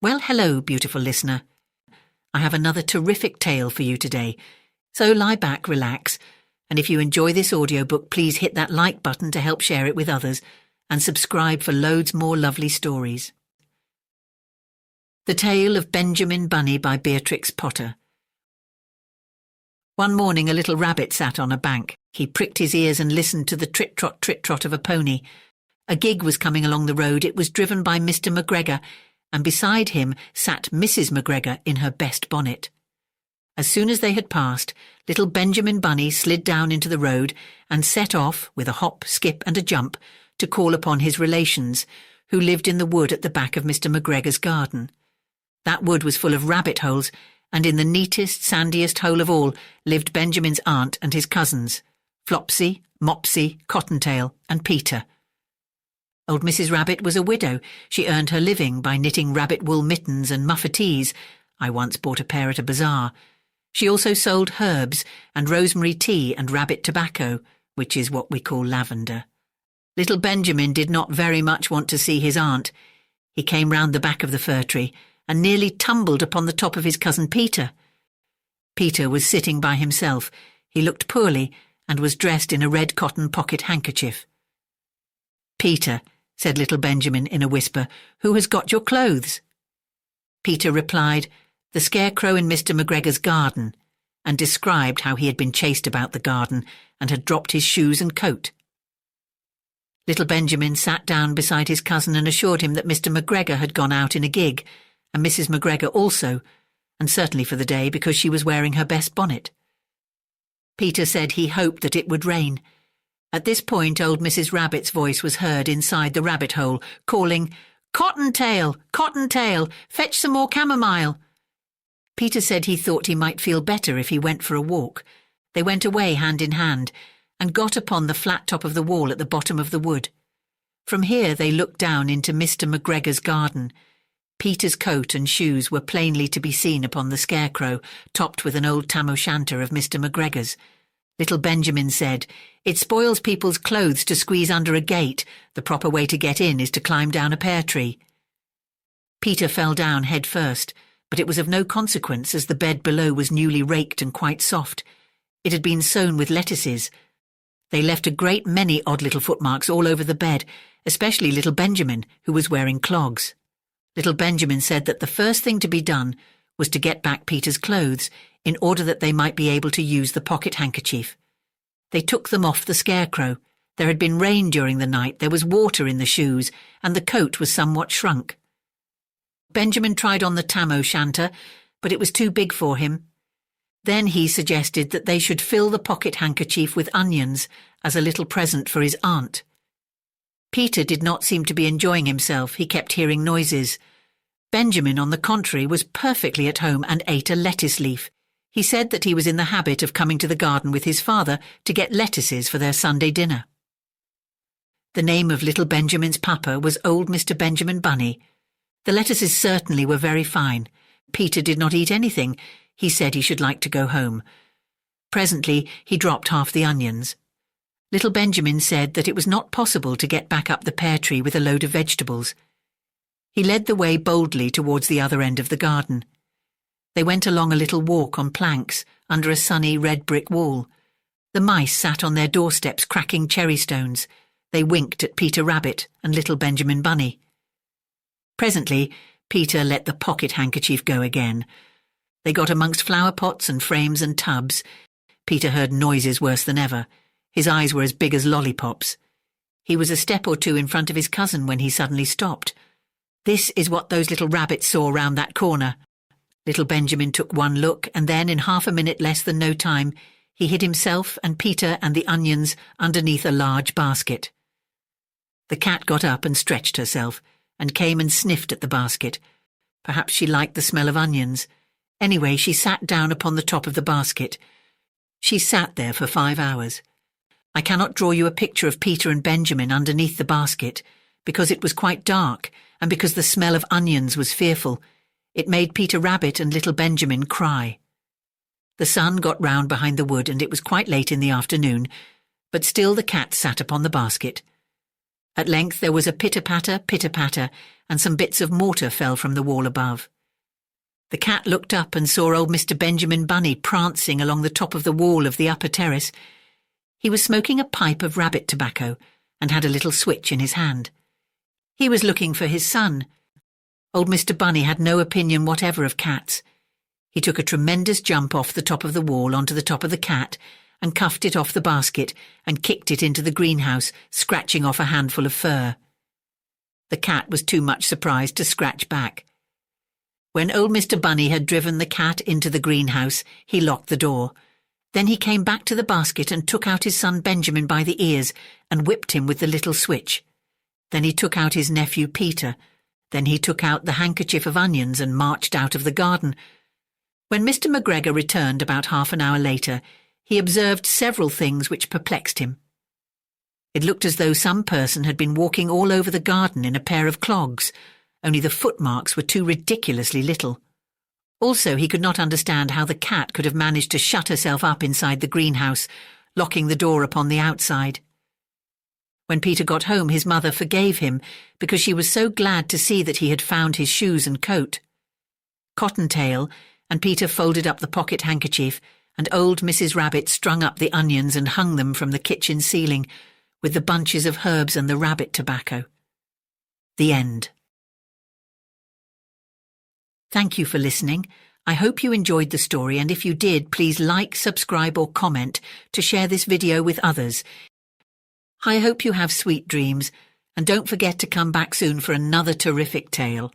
Well, hello, beautiful listener. I have another terrific tale for you today. So lie back, relax, and if you enjoy this audiobook, please hit that like button to help share it with others, and subscribe for loads more lovely stories. The Tale of Benjamin Bunny by Beatrix Potter. One morning a little rabbit sat on a bank. He pricked his ears and listened to the trit-trot of a pony. A gig was coming along the road. It was driven by Mr. McGregor, and beside him sat Mrs. McGregor in her best bonnet. As soon as they had passed, little Benjamin Bunny slid down into the road and set off, with a hop, skip and a jump, to call upon his relations, who lived in the wood at the back of Mr. McGregor's garden. That wood was full of rabbit holes, and in the neatest, sandiest hole of all lived Benjamin's aunt and his cousins, Flopsy, Mopsy, Cottontail, and Peter. Old Mrs. Rabbit was a widow. She earned her living by knitting rabbit wool mittens and muffetees. I once bought a pair at a bazaar. She also sold herbs and rosemary tea and rabbit tobacco, which is what we call lavender. Little Benjamin did not very much want to see his aunt. He came round the back of the fir tree and nearly tumbled upon the top of his cousin Peter. Peter was sitting by himself. He looked poorly and was dressed in a red cotton pocket handkerchief. "Peter," said little Benjamin in a whisper, "who has got your clothes?" Peter replied, "The scarecrow in Mr. McGregor's garden," and described how he had been chased about the garden and had dropped his shoes and coat. Little Benjamin sat down beside his cousin and assured him that Mr. McGregor had gone out in a gig, and Mrs. McGregor also, and certainly for the day because she was wearing her best bonnet. Peter said he hoped that it would rain. At this point old Mrs. Rabbit's voice was heard inside the rabbit hole, calling, "Cottontail, Cottontail, fetch some more chamomile." Peter said he thought he might feel better if he went for a walk. They went away hand in hand, and got upon the flat top of the wall at the bottom of the wood. From here they looked down into Mr. McGregor's garden. Peter's coat and shoes were plainly to be seen upon the scarecrow, topped with an old tam-o'-shanter of Mr. McGregor's. Little Benjamin said, "It spoils people's clothes to squeeze under a gate. The proper way to get in is to climb down a pear tree." Peter fell down head first, but it was of no consequence as the bed below was newly raked and quite soft. It had been sown with lettuces. They left a great many odd little footmarks all over the bed, especially little Benjamin, who was wearing clogs. Little Benjamin said that the first thing to be done was to get back Peter's clothes in order that they might be able to use the pocket handkerchief. They took them off the scarecrow. There had been rain during the night, there was water in the shoes, and the coat was somewhat shrunk. Benjamin tried on the tam-o'-shanter, but it was too big for him. Then he suggested that they should fill the pocket handkerchief with onions as a little present for his aunt. Peter did not seem to be enjoying himself. He kept hearing noises. Benjamin, on the contrary, was perfectly at home and ate a lettuce leaf. He said that he was in the habit of coming to the garden with his father to get lettuces for their Sunday dinner. The name of little Benjamin's papa was old Mr. Benjamin Bunny. The lettuces certainly were very fine. Peter did not eat anything. He said he should like to go home. Presently he dropped half the onions. Little Benjamin said that it was not possible to get back up the pear tree with a load of vegetables. He led the way boldly towards the other end of the garden. They went along a little walk on planks under a sunny red brick wall. The mice sat on their doorsteps cracking cherry stones. They winked at Peter Rabbit and little Benjamin Bunny. Presently Peter let the pocket handkerchief go again. They got amongst flower pots and frames and tubs. Peter heard noises worse than ever. His eyes were as big as lollipops. He was a step or two in front of his cousin when he suddenly stopped. "This is what those little rabbits saw round that corner." Little Benjamin took one look, and then, in half a minute less than no time, he hid himself and Peter and the onions underneath a large basket. The cat got up and stretched herself, and came and sniffed at the basket. Perhaps she liked the smell of onions. Anyway, she sat down upon the top of the basket. She sat there for 5 hours. I cannot draw you a picture of Peter and Benjamin underneath the basket, because it was quite dark, and because the smell of onions was fearful. It made Peter Rabbit and little Benjamin cry. The sun got round behind the wood, and it was quite late in the afternoon, but still the cat sat upon the basket. At length there was a pitter-patter, and some bits of mortar fell from the wall above. The cat looked up and saw old Mr. Benjamin Bunny prancing along the top of the wall of the upper terrace. He was smoking a pipe of rabbit tobacco and had a little switch in his hand. He was looking for his son. Old Mr. Bunny had no opinion whatever of cats. He took a tremendous jump off the top of the wall onto the top of the cat and cuffed it off the basket and kicked it into the greenhouse, scratching off a handful of fur. The cat was too much surprised to scratch back. When old Mr. Bunny had driven the cat into the greenhouse, he locked the door. Then he came back to the basket and took out his son Benjamin by the ears and whipped him with the little switch. Then he took out his nephew Peter. Then he took out the handkerchief of onions and marched out of the garden. When Mr. McGregor returned about half an hour later, he observed several things which perplexed him. It looked as though some person had been walking all over the garden in a pair of clogs, only the footmarks were too ridiculously little. Also, he could not understand how the cat could have managed to shut herself up inside the greenhouse, locking the door upon the outside. When Peter got home, his mother forgave him because she was so glad to see that he had found his shoes and coat. Cottontail and Peter folded up the pocket handkerchief, and old Mrs. Rabbit strung up the onions and hung them from the kitchen ceiling with the bunches of herbs and the rabbit tobacco. The end. Thank you for listening. I hope you enjoyed the story, and if you did, please like, subscribe or comment to share this video with others. I hope you have sweet dreams, and don't forget to come back soon for another terrific tale.